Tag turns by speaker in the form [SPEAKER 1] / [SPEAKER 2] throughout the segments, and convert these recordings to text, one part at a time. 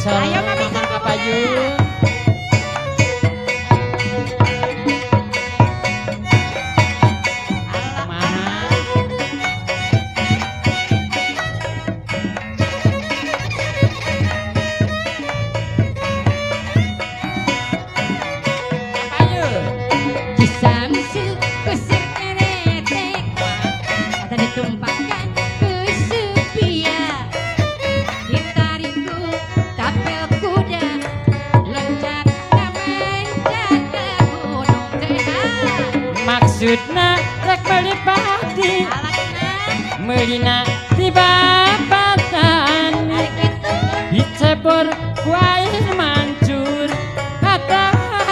[SPEAKER 1] Ayo mami
[SPEAKER 2] apa yuk? Maksudna rek beli pati melina tiba patani dicebor ku air mancur kata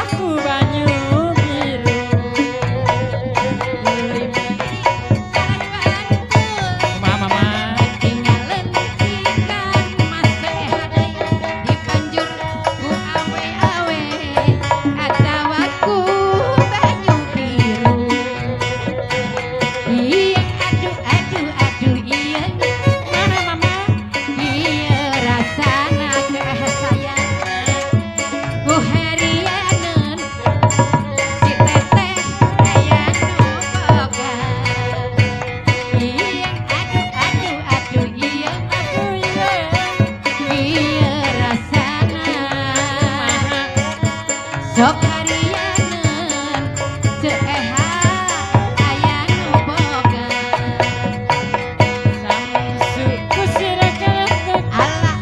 [SPEAKER 2] aku banyu biru mama
[SPEAKER 1] tinggalan ikan mas hadai dipanjur ku awe-awe atawaku banyu biru iya aduh iya
[SPEAKER 2] mana mama
[SPEAKER 1] iya rasana teh sayang ku harianeun si teteh aya nu boga iya aduh iya iya rasana sok harianeun teu eha aya nu boga
[SPEAKER 2] samsu kusireket
[SPEAKER 1] Allah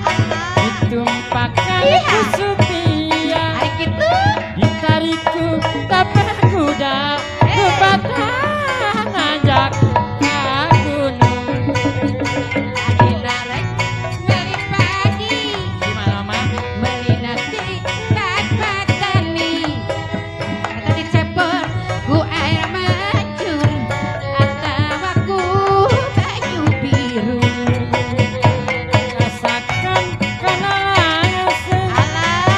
[SPEAKER 2] ditumpakan
[SPEAKER 1] Iya.
[SPEAKER 2] ku supia
[SPEAKER 1] ari kitu
[SPEAKER 2] ditariku tapeh kuda kepatan ajak ka gunung
[SPEAKER 1] adina rek meuli pagi
[SPEAKER 2] gimana mama
[SPEAKER 1] meuli nasi patani eta dicepor ku air mancur atawa ku banyu biru
[SPEAKER 2] rasakan kana langsung
[SPEAKER 1] alah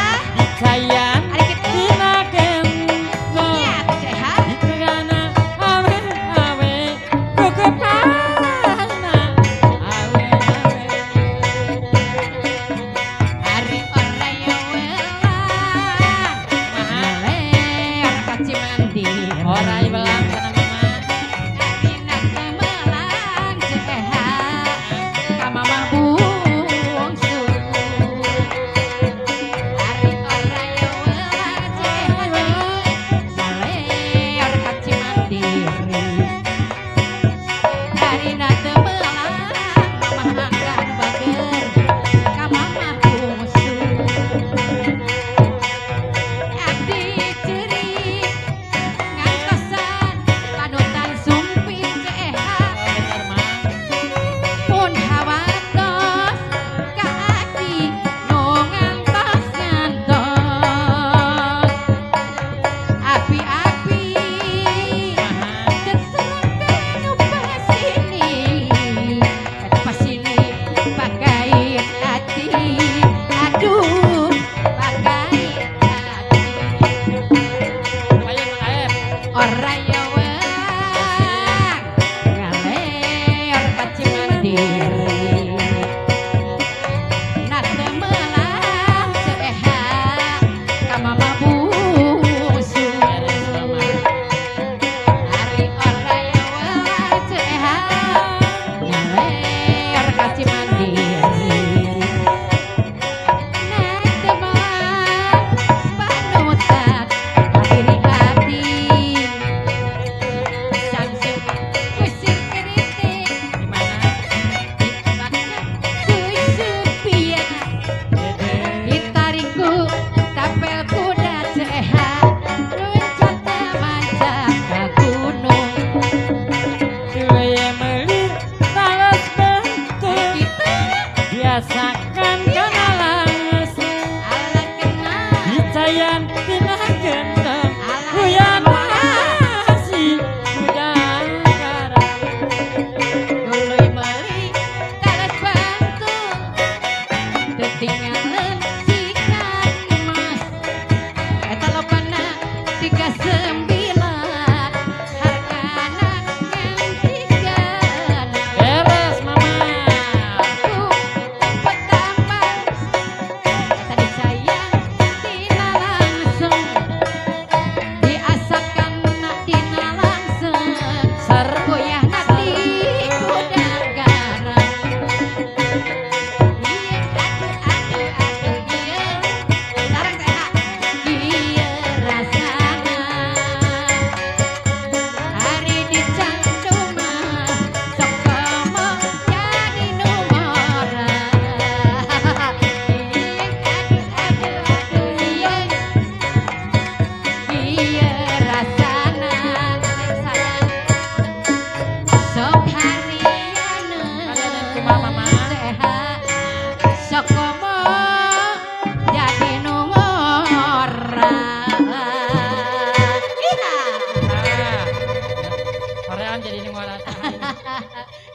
[SPEAKER 2] ini ngarasain.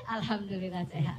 [SPEAKER 3] Alhamdulillah sehat.